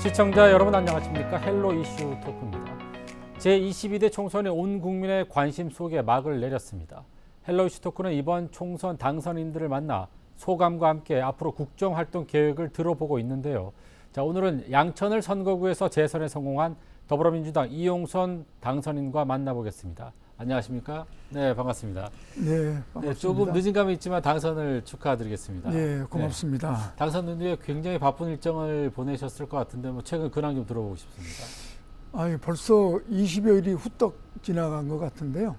시청자 여러분 안녕하십니까? 헬로 이슈 토크입니다. 제22대 총선에 온 국민의 관심 속에 막을 내렸습니다. 헬로 이슈 토크는 이번 총선 당선인들을 만나 소감과 함께 앞으로 국정활동 계획을 들어보고 있는데요. 자, 오늘은 양천을 선거구에서 재선에 성공한 더불어민주당 이용선 당선인과 만나보겠습니다. 안녕하십니까? 네, 반갑습니다. 네, 반갑습니다. 네, 조금 늦은 감이 있지만 당선을 축하드리겠습니다. 네, 고맙습니다. 네, 당선 이후에 굉장히 바쁜 일정을 보내셨을 것 같은데 최근 근황 좀 들어보고 싶습니다. 벌써 20여일이 후떡 지나간 것 같은데요.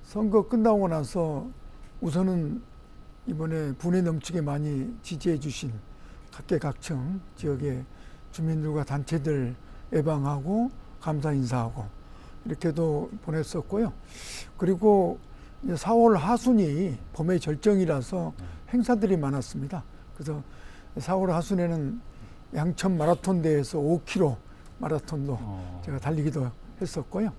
선거 끝나고 나서 우선은 이번에 분에 넘치게 많이 지지해 주신 각계각층 지역의 주민들과 단체들 예방하고 감사 인사하고 이렇게도 보냈었고요. 그리고 4월 하순이 봄의 절정이라서 행사들이 많았습니다. 그래서 4월 하순에는 양천 마라톤 대회에서 5km 마라톤도 제가 달리기도 했었고요.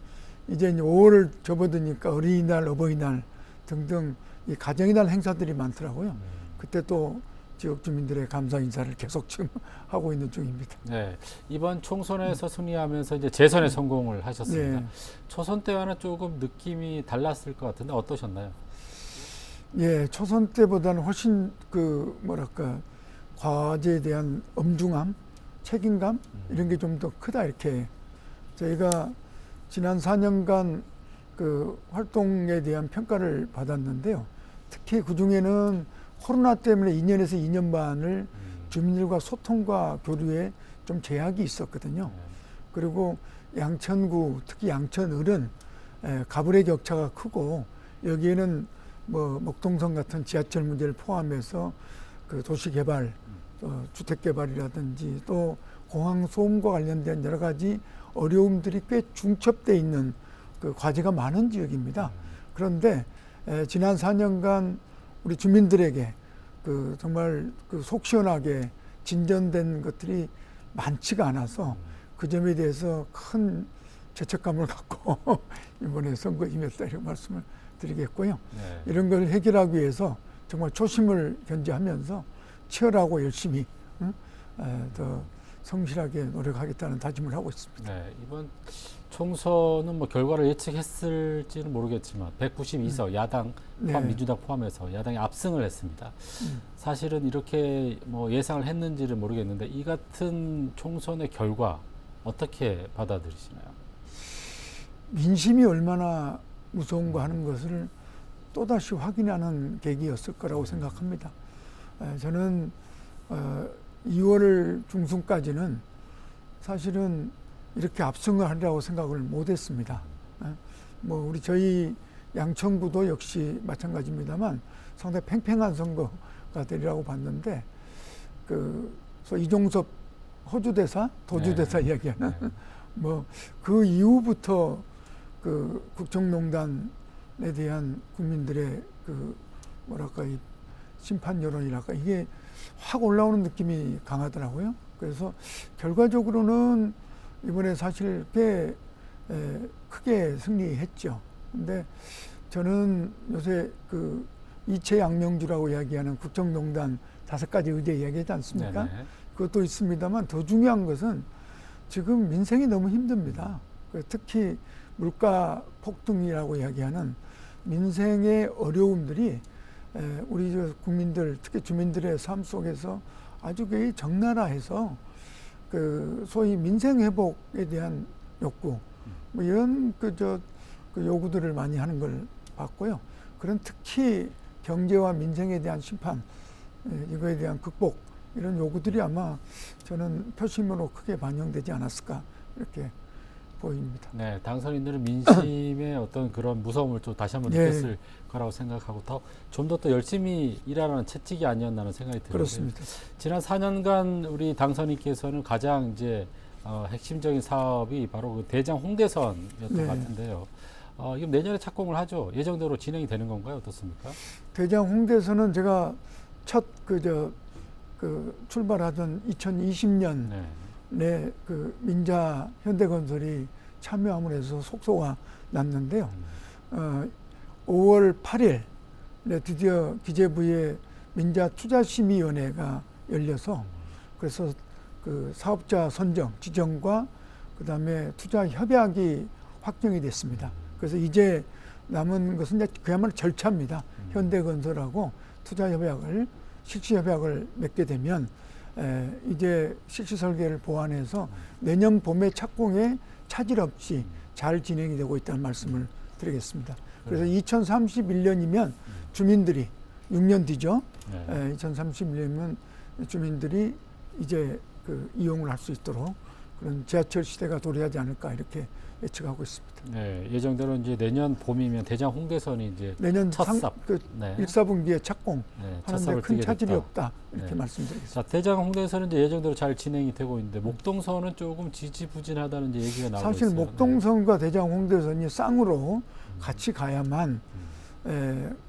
이제 5월을 접어드니까 어린이날, 어버이날 등등 이 가정의 날 행사들이 많더라고요. 그때 또 지역 주민들의 감사 인사를 계속 지금 하고 있는 중입니다. 네, 이번 총선에서 승리하면서 이제 재선에 성공을 하셨습니다. 네. 초선 때와는 조금 느낌이 달랐을 것 같은데 어떠셨나요? 예, 초선 때보다는 훨씬 과제에 대한 엄중함, 책임감 이런 게 좀 더 크다 이렇게 저희가 지난 4년간 그 활동에 대한 평가를 받았는데요. 특히 그 중에는 코로나 때문에 2년에서 2년 반을 주민들과 소통과 교류에 좀 제약이 있었거든요. 그리고 양천구, 특히 양천을은 가불의 격차가 크고 여기에는 목동선 같은 지하철 문제를 포함해서 그 도시 개발, 주택 개발이라든지 또 공항 소음과 관련된 여러 가지 어려움들이 꽤 중첩돼 있는 그 과제가 많은 지역입니다. 그런데 지난 4년간 우리 주민들에게 정말 속 시원하게 진전된 것들이 많지가 않아서 그 점에 대해서 큰 죄책감을 갖고 이번에 선거에 임했다 이런 말씀을 드리겠고요. 네. 이런 걸 해결하기 위해서 정말 초심을 견지하면서 치열하고 열심히 더 성실하게 노력하겠다는 다짐을 하고 있습니다. 네, 이번 총선은 결과를 예측했을지는 모르겠지만 192석 야당 포함 네. 민주당 포함해서 야당이 압승을 했습니다. 사실은 이렇게 예상을 했는지를 모르겠는데 이 같은 총선의 결과 어떻게 받아들이시나요? 민심이 얼마나 무서운가 하는 것을 또다시 확인하는 계기였을 거라고 생각합니다. 저는 2월 중순까지는 사실은 이렇게 압승을 하리라고 생각을 못했습니다. 우리 저희 양천구도 역시 마찬가지입니다만 상당히 팽팽한 선거가 되리라고 봤는데 소위 이종섭 호주 대사, 도주 대사 이야기하는 그 이후부터 그 국정농단에 대한 국민들의 이 심판 여론이랄까 이게 확 올라오는 느낌이 강하더라고요. 그래서 결과적으로는 이번에 사실 꽤 크게 승리했죠. 근데 저는 요새 이채양명주라고 이야기하는 국정농단 5가지 의제 이야기하지 않습니까? 네네. 그것도 있습니다만 더 중요한 것은 지금 민생이 너무 힘듭니다. 특히 물가 폭등이라고 이야기하는 민생의 어려움들이 우리 국민들, 특히 주민들의 삶 속에서 아주 적나라해서 소위 민생 회복에 대한 욕구, 이런 요구들을 많이 하는 걸 봤고요. 그런 특히 경제와 민생에 대한 심판, 이거에 대한 극복, 이런 요구들이 아마 저는 표심으로 크게 반영되지 않았을까 이렇게 보입니다. 네, 당선인들은 민심의 어떤 그런 무서움을 또 다시 한번 느꼈을 거라고 생각하고 좀 더 열심히 일하라는 채찍이 아니었나는 생각이 들어요. 그렇습니다. 지난 4년간 우리 당선인께서는 가장 핵심적인 사업이 바로 그 대장 홍대선이었던 것 같은데요. 이건 내년에 착공을 하죠. 예정대로 진행이 되는 건가요? 어떻습니까? 대장 홍대선은 제가 첫 출발하던 2020년 민자 현대건설이 참여함으로 해서 속소가 났는데요. 5월 8일 드디어 기재부의 민자 투자심의위원회가 열려서 그래서 그 사업자 선정, 지정과 그다음에 투자 협약이 확정이 됐습니다. 그래서 이제 남은 것은 이제 그야말로 절차입니다. 현대건설하고 투자 협약을 실시 협약을 맺게 되면 이제 실시 설계를 보완해서 내년 봄에 착공에 차질 없이 잘 진행이 되고 있다는 말씀을 드리겠습니다. 그래서 2031년이면 주민들이 6년 뒤죠. 2031년이면 주민들이 이제 그 이용을 할 수 있도록 그런 지하철 시대가 도래하지 않을까 이렇게 예측하고 있습니다. 네, 예정대로 이제 내년 봄이면 대장 홍대선이 이제 내년 첫 삽. 그 네. 1사분기에 착공 네, 첫 하는데 삽을 큰 뛰게 차질이 됐다. 없다 이렇게 네. 말씀드리겠습니다. 자, 대장 홍대선은 이제 예정대로 잘 진행이 되고 있는데 목동선은 조금 지지부진하다는 이제 얘기가 나오고 사실 있어요. 목동선과 대장 홍대선이 쌍으로 같이 가야만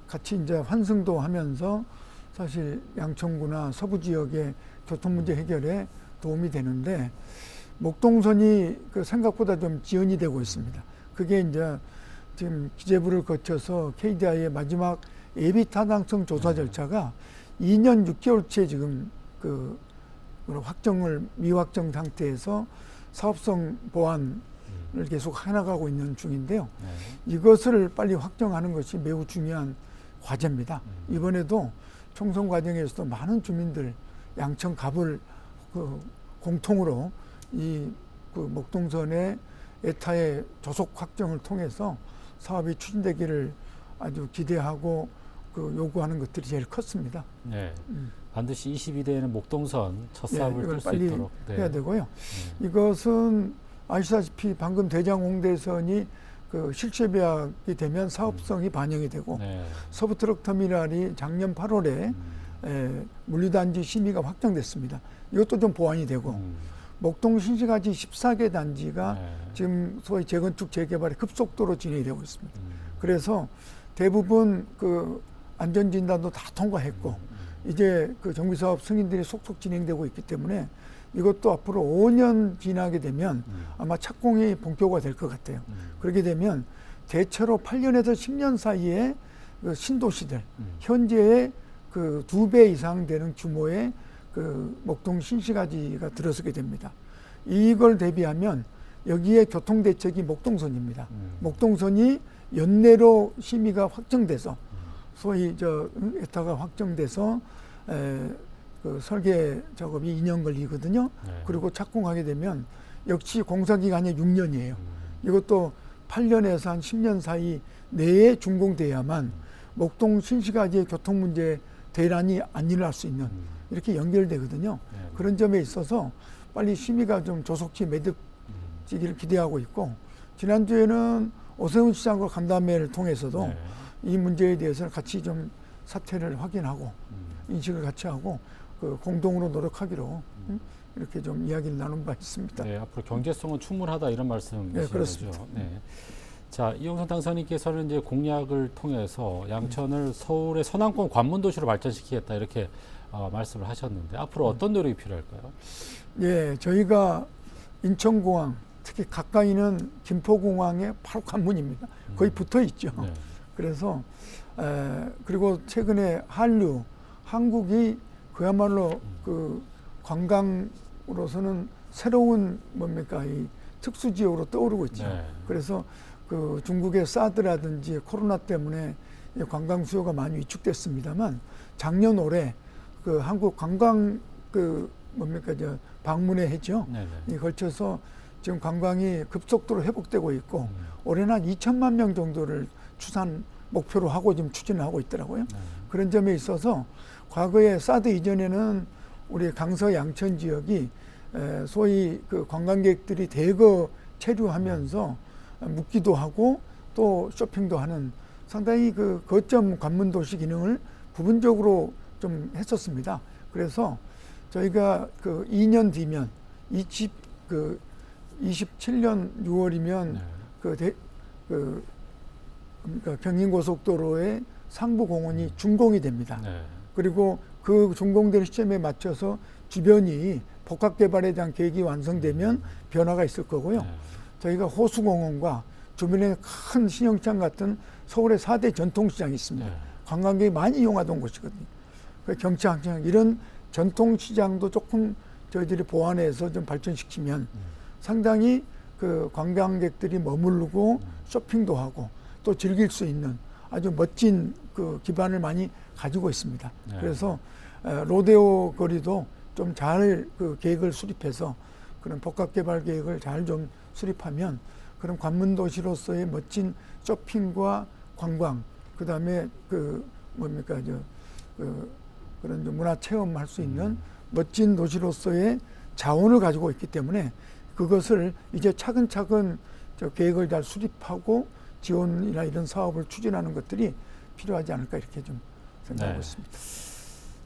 같이 이제 환승도 하면서 사실 양천구나 서부 지역의 교통 문제 해결에 도움이 되는데 목동선이 그 생각보다 좀 지연이 되고 있습니다. 그게 이제 지금 기재부를 거쳐서 KDI의 마지막 예비 타당성 조사 절차가 2년 6개월째 지금 그 확정을 미확정 상태에서 사업성 보완을 계속 해나가고 있는 중인데요. 이것을 빨리 확정하는 것이 매우 중요한 과제입니다. 이번에도 총선 과정에서도 많은 주민들 양천 갑을 그 공통으로 이 그 목동선의 에타의 조속 확정을 통해서 사업이 추진되기를 아주 기대하고 그 요구하는 것들이 제일 컸습니다. 네. 반드시 22대에는 목동선 첫 삽을 이걸 뜰 수 빨리 있도록 해야 되고요. 이것은 아시다시피 방금 대장 홍대선이 그 실체계약이 되면 사업성이 반영이 되고 서부트럭터미널이 작년 8월에 물류단지 심의가 확정됐습니다. 이것도 좀 보완이 되고 목동 신시가지 14개 단지가 지금 소위 재건축 재개발이 급속도로 진행이 되고 있습니다. 그래서 대부분 그 안전진단도 다 통과했고 이제 그 정비사업 승인들이 속속 진행되고 있기 때문에 이것도 앞으로 5년 지나게 되면 아마 착공이 본격화가 될 것 같아요. 그렇게 되면 대체로 8년에서 10년 사이에 그 신도시들 현재의 그 2배 이상 되는 규모의 그 목동 신시가지가 들어서게 됩니다. 이걸 대비하면 여기에 교통대책이 목동선입니다. 목동선이 연내로 심의가 확정돼서 소위 저 에타가 확정돼서 그 설계 작업이 2년 걸리거든요. 그리고 착공하게 되면 역시 공사기간이 6년이에요. 이것도 8년에서 한 10년 사이 내에 준공돼야만 목동 신시가지의 교통 문제 대란이 안 일어날 수 있는 이렇게 연결되거든요. 그런 점에 있어서 빨리 심의가 좀 조속히 매듭지기를 기대하고 있고 지난주에는 오세훈 시장과 간담회를 통해서도 이 문제에 대해서 같이 좀 사태를 확인하고 인식을 같이 하고 그 공동으로 노력하기로 이렇게 좀 이야기를 나눈 바 있습니다. 네, 앞으로 경제성은 충분하다 이런 말씀이시죠. 네, 그렇습니다. 네. 자, 이용선 당선인께서는 이제 공약을 통해서 양천을 서울의 서남권 관문 도시로 발전시키겠다 이렇게 말씀을 하셨는데 앞으로 어떤 노력이 필요할까요? 예, 저희가 인천공항 특히 가까이는 김포공항의 바로 관문입니다. 거의 붙어 있죠. 그래서 그리고 최근에 한국이 그야말로 그 관광으로서는 새로운 뭡니까 이 특수 지역으로 떠오르고 있죠. 그래서 그 중국의 사드라든지 코로나 때문에 관광 수요가 많이 위축됐습니다만 작년 올해 그 한국 관광 그 뭡니까 저 방문의 해죠. 이 걸쳐서 지금 관광이 급속도로 회복되고 있고 올해는 한 2천만 명 정도를 추산 목표로 하고 지금 추진을 하고 있더라고요. 그런 점에 있어서 과거에 사드 이전에는 우리 강서 양천 지역이 소위 그 관광객들이 대거 체류하면서 묵기도 하고 또 쇼핑도 하는 상당히 그 거점 관문 도시 기능을 부분적으로 좀 했었습니다. 그래서 저희가 그 2년 뒤면 27년 6월이면 그러니까 경인고속도로의 상부공원이 준공이 됩니다. 그리고 그 준공되는 시점에 맞춰서 주변이 복합개발에 대한 계획이 완성되면 변화가 있을 거고요. 저희가 호수공원과 주변에 큰 신영창 같은 서울의 4대 전통시장이 있습니다. 관광객이 많이 이용하던 곳이거든요. 경치항창 이런 전통시장도 조금 저희들이 보완해서 좀 발전시키면 상당히 그 관광객들이 머무르고 쇼핑도 하고 또 즐길 수 있는 아주 멋진 그 기반을 많이 가지고 있습니다. 네. 그래서 로데오 거리도 좀 잘 그 계획을 수립해서 그런 복합 개발 계획을 잘 좀 수립하면 그런 관문 도시로서의 멋진 쇼핑과 관광, 그다음에 그 뭡니까 그런 좀 문화 체험할 수 있는 멋진 도시로서의 자원을 가지고 있기 때문에 그것을 이제 차근차근 저 계획을 잘 수립하고 지원이나 이런 사업을 추진하는 것들이 필요하지 않을까 이렇게 좀 생각하고 있습니다.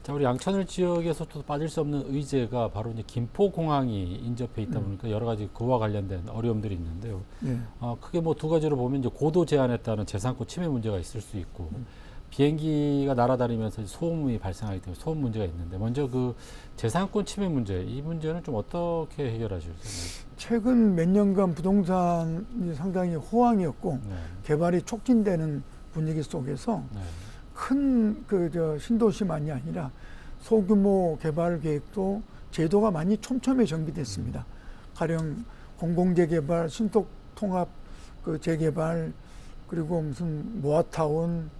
자, 우리 양천을 지역에서도 빠질 수 없는 의제가 바로 이제 김포공항이 인접해 있다 보니까 여러 가지 그와 관련된 어려움들이 있는데요. 네. 크게 뭐 두 가지로 보면 이제 고도 제한에 따른 재산권 침해 문제가 있을 수 있고 비행기가 날아다니면서 소음이 발생하기 때문에 소음 문제가 있는데 먼저 그 재산권 침해 문제 이 문제는 좀 어떻게 해결하실 생각이세요? 최근 몇 년간 부동산이 상당히 호황이었고 네. 개발이 촉진되는 분위기 속에서 네. 큰 신도시만이 아니라 소규모 개발 계획도 제도가 많이 촘촘히 정비됐습니다. 가령 공공재개발, 신속통합 그 재개발, 그리고 무슨 모아타운,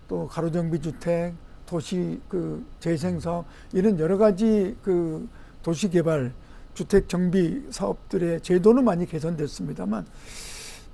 또 가로정비주택, 도시 그 재생사업 이런 여러 가지 그 도시개발, 주택 정비 사업들의 제도는 많이 개선됐습니다만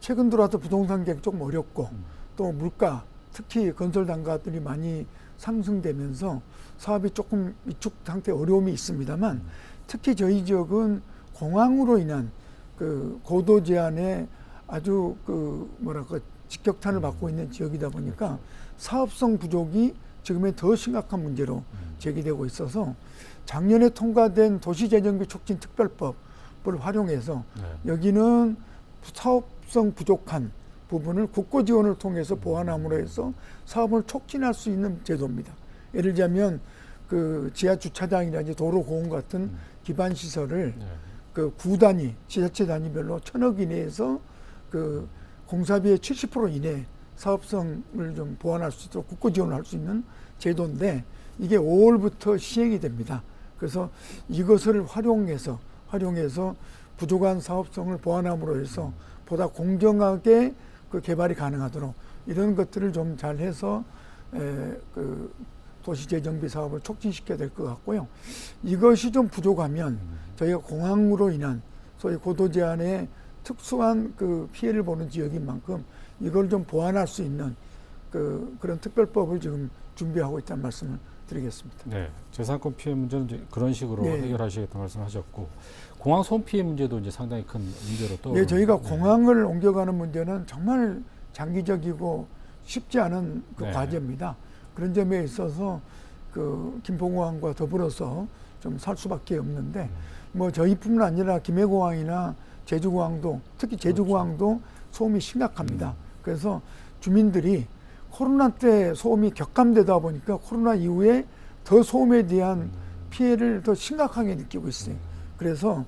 최근 들어와서 부동산 계획 조금 어렵고 또 물가 특히 건설 단가들이 많이 상승되면서 사업이 조금 위축 상태 어려움이 있습니다만 특히 저희 지역은 공항으로 인한 그 고도 제한에 아주 그 뭐랄까 직격탄을 받고 있는 지역이다 보니까 사업성 부족이 지금의 더 심각한 문제로 제기되고 있어서 작년에 통과된 도시재정비 촉진 특별법을 활용해서 여기는 사업성 부족한 부분을 국고 지원을 통해서 보완함으로 해서 사업을 촉진할 수 있는 제도입니다. 예를 들자면 그 지하 주차장이라든지 도로 공원 같은 기반 시설을 그 구 단위, 지자체 단위별로 1,000억 이내에서 그 공사비의 70% 이내 사업성을 좀 보완할 수 있도록 국고 지원을 할 수 있는 제도인데 이게 5월부터 시행이 됩니다. 그래서 이것을 활용해서 부족한 사업성을 보완함으로 해서 보다 공정하게 그 개발이 가능하도록 이런 것들을 좀 잘해서 그 도시재정비 사업을 촉진시켜야 될 것 같고요. 이것이 좀 부족하면 저희가 공항으로 인한 소위 고도 제한에 특수한 그 피해를 보는 지역인 만큼 이걸 좀 보완할 수 있는 그런 특별법을 지금 준비하고 있다는 말씀을 드리겠습니다. 네, 재산권 피해 문제는 이제 그런 식으로 네. 해결하시겠다는 말씀하셨고 공항 소음 피해 문제도 이제 상당히 큰 문제로 또. 네, 저희가 공항을 옮겨가는 문제는 정말 장기적이고 쉽지 않은 그 네. 과제입니다. 그런 점에 있어서 그 김포공항과 더불어서 좀 살 수밖에 없는데 뭐 저희뿐만 아니라 김해공항이나 제주공항도 특히 제주공항도 소음이 심각합니다. 그래서 주민들이 코로나 때 소음이 격감되다 보니까 코로나 이후에 더 소음에 대한 피해를 더 심각하게 느끼고 있어요. 그래서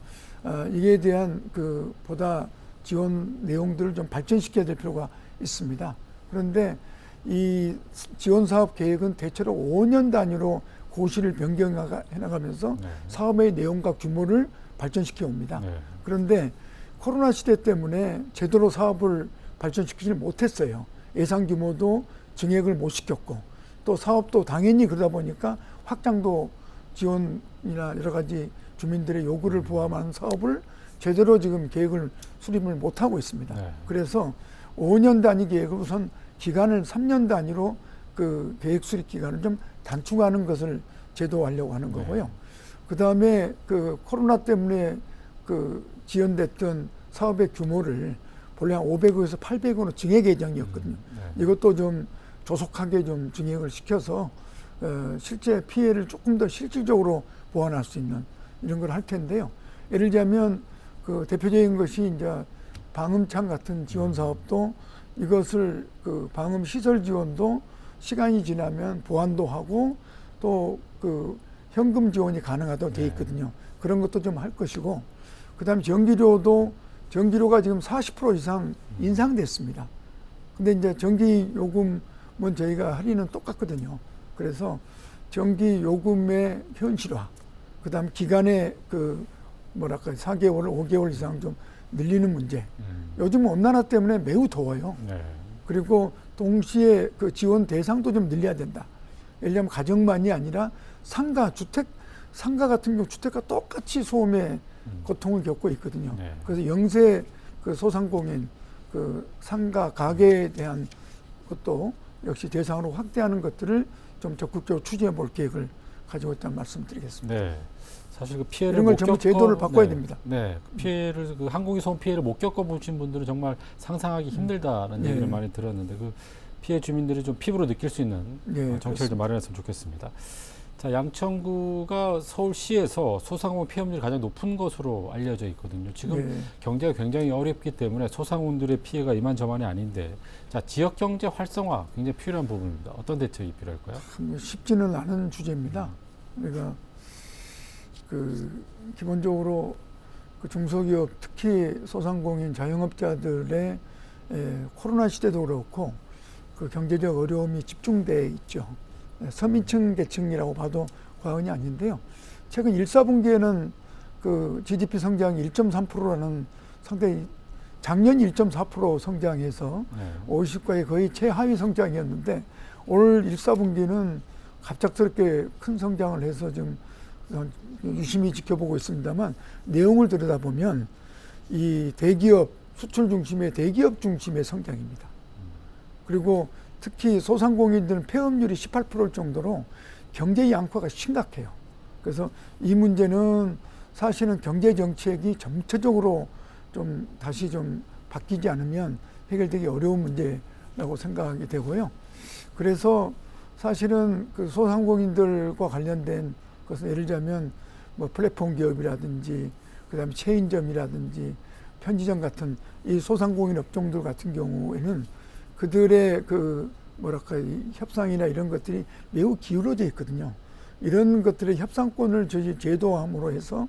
이에 대한 그 보다 지원 내용들을 좀 발전시켜야 될 필요가 있습니다. 그런데 이 지원 사업 계획은 대체로 5년 단위로 고시를 변경해 나가면서 사업의 내용과 규모를 발전시켜 옵니다. 그런데 코로나 시대 때문에 제대로 사업을 발전시키지 못했어요. 예상 규모도 증액을 못 시켰고 또 사업도 당연히 그러다 보니까 확장도 지원이나 여러 가지 주민들의 요구를 포함한 사업을 제대로 지금 계획을 수립을 못하고 있습니다. 그래서 5년 단위 계획을 우선 기간을 3년 단위로 그 계획 수립 기간을 좀 단축하는 것을 제도화하려고 하는 거고요. 그 다음에 그 코로나 때문에 그 지연됐던 사업의 규모를 본래 한 500억에서 800억으로 증액 예정이었거든요. 이것도 좀 조속하게 좀 증액을 시켜서 실제 피해를 조금 더 실질적으로 보완할 수 있는 이런 걸 할 텐데요. 예를 들자면 그 대표적인 것이 이제 방음창 같은 지원 사업도 이것을 그 방음 시설 지원도 시간이 지나면 보완도 하고 또 그 현금 지원이 가능하도록 돼 있거든요. 그런 것도 좀 할 것이고 그다음에 전기료가 지금 40% 이상 인상됐습니다. 근데 이제 전기 요금은 저희가 할인은 똑같거든요. 그래서 전기 요금의 현실화, 그다음 기간에 그 뭐랄까 4개월, 5개월 이상 좀 늘리는 문제. 요즘 온난화 때문에 매우 더워요. 네. 그리고 동시에 그 지원 대상도 좀 늘려야 된다. 예를 들면 가정만이 아니라 상가, 주택, 상가 같은 경우 주택과 똑같이 소음에 고통을 겪고 있거든요. 네. 그래서 영세 그 소상공인, 그 상가, 가게에 대한 것도 역시 대상으로 확대하는 것들을 좀 적극적으로 추진해 볼 계획을 가지고 있다는 말씀드리겠습니다. 네. 사실 그 피해를 이런 걸 못 전부 겪어 제도를 바꿔야 네. 됩니다. 네. 피해를 그 항공기 소음 피해를 못 겪어보신 분들은 정말 상상하기 힘들다는 네. 얘기를 많이 들었는데 그 피해 주민들이 좀 피부로 느낄 수 있는 네, 정책을 좀 마련했으면 좋겠습니다. 자, 양천구가 서울시에서 소상공인 피해율이 가장 높은 것으로 알려져 있거든요. 지금 네. 경제가 굉장히 어렵기 때문에 소상공인들의 피해가 이만저만이 아닌데, 자, 지역 경제 활성화 굉장히 필요한 부분입니다. 어떤 대책이 필요할까요? 쉽지는 않은 주제입니다. 그러니까 그 기본적으로 그 중소기업 특히 소상공인 자영업자들의 코로나 시대도 그렇고 그 경제적 어려움이 집중돼 있죠. 서민층 계층이라고 봐도 과언이 아닌데요. 최근 1, 4분기에는 그 GDP 성장이 1.3%라는 상당히 작년 1.4% 성장해서 네. 50과의 거의 최하위 성장이었는데 올 1, 4분기는 갑작스럽게 큰 성장을 해서 좀 유심히 지켜보고 있습니다만 내용을 들여다보면 이 대기업, 수출 중심의 대기업 중심의 성장입니다. 그리고 특히 소상공인들은 폐업률이 18%일 정도로 경제 양화가 심각해요. 그래서 이 문제는 사실은 경제 정책이 전체적으로 좀 다시 좀 바뀌지 않으면 해결되기 어려운 문제라고 생각이 되고요. 그래서 사실은 그 소상공인들과 관련된 것은 예를 들자면 뭐 플랫폼 기업이라든지 그다음에 체인점이라든지 편의점 같은 이 소상공인 업종들 같은 경우에는 그들의 그 뭐랄까 이 협상이나 이런 것들이 매우 기울어져 있거든요. 이런 것들의 협상권을 저희 제도화함으로 해서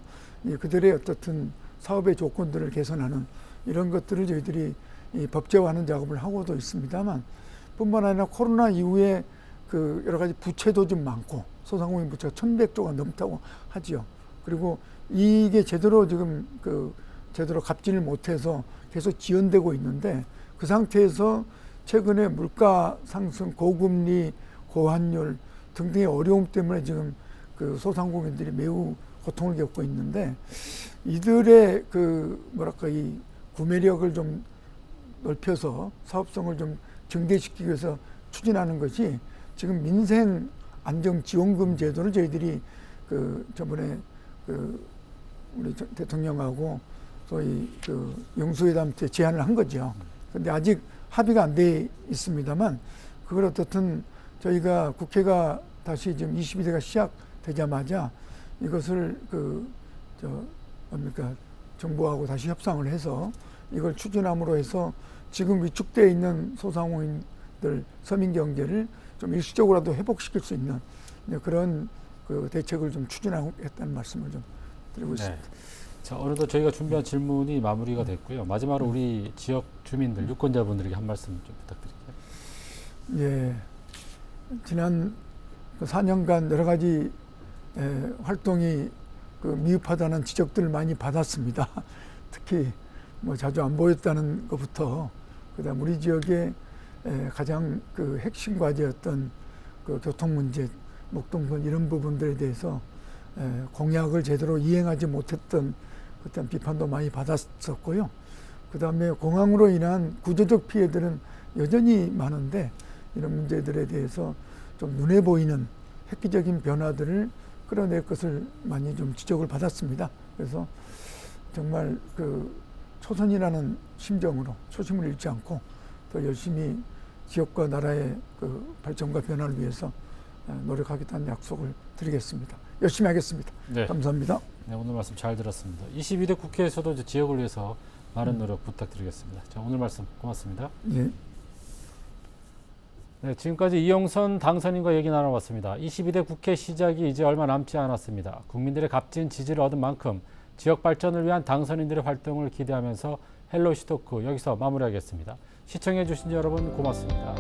그들의 어떻든 사업의 조건들을 개선하는 이런 것들을 저희들이 이 법제화하는 작업을 하고도 있습니다만 뿐만 아니라 코로나 이후에 그 여러 가지 부채도 좀 많고 소상공인 부채가 1,100조가 넘다고 하지요. 그리고 이게 제대로 지금 그 제대로 갚지를 못해서 계속 지연되고 있는데 그 상태에서 최근에 물가 상승, 고금리, 고환율 등등의 어려움 때문에 지금 그 소상공인들이 매우 고통을 겪고 있는데 이들의 그 뭐랄까 이 구매력을 좀 넓혀서 사업성을 좀 증대시키기 위해서 추진하는 것이 지금 민생 안정 지원금 제도를 저희들이 그 저번에 그 우리 대통령하고 소위 그 영수회담 때 제안을 한 거죠. 근데 아직 합의가 안 돼 있습니다만 그걸 어떻든 저희가 국회가 다시 지금 22대가 시작되자마자 이것을 뭡니까 정부하고 다시 협상을 해서 이걸 추진함으로 해서 지금 위축되어 있는 소상공인들 서민 경제를 좀 일시적으로라도 회복시킬 수 있는 그런 그 대책을 좀 추진하겠다는 말씀을 좀 드리고 있습니다. 네. 자, 어느덧 저희가 준비한 질문이 마무리가 됐고요. 마지막으로 우리 지역 주민들, 유권자분들에게 한 말씀 좀 부탁드릴게요. 예, 지난 4년간 여러 가지 활동이 그 미흡하다는 지적들을 많이 받았습니다. 특히 뭐 자주 안 보였다는 것부터 그다음 우리 지역의 가장 그 핵심 과제였던 그 교통 문제, 목동선 이런 부분들에 대해서 공약을 제대로 이행하지 못했던 그때 비판도 많이 받았었고요. 그 다음에 공항으로 인한 구조적 피해들은 여전히 많은데 이런 문제들에 대해서 좀 눈에 보이는 획기적인 변화들을 끌어낼 것을 많이 좀 지적을 받았습니다. 그래서 정말 그 초선이라는 심정으로 초심을 잃지 않고 더 열심히 지역과 나라의 그 발전과 변화를 위해서 노력하겠다는 약속을 드리겠습니다. 열심히 하겠습니다. 네. 감사합니다. 네, 오늘 말씀 잘 들었습니다. 22대 국회에서도 이제 지역을 위해서 많은 노력 부탁드리겠습니다. 자, 오늘 말씀 고맙습니다. 예. 네, 지금까지 이영선 당선인과 얘기 나눠봤습니다. 22대 국회 시작이 이제 얼마 남지 않았습니다. 국민들의 값진 지지를 얻은 만큼 지역 발전을 위한 당선인들의 활동을 기대하면서 헬로우 시토크 여기서 마무리하겠습니다. 시청해주신 여러분 고맙습니다.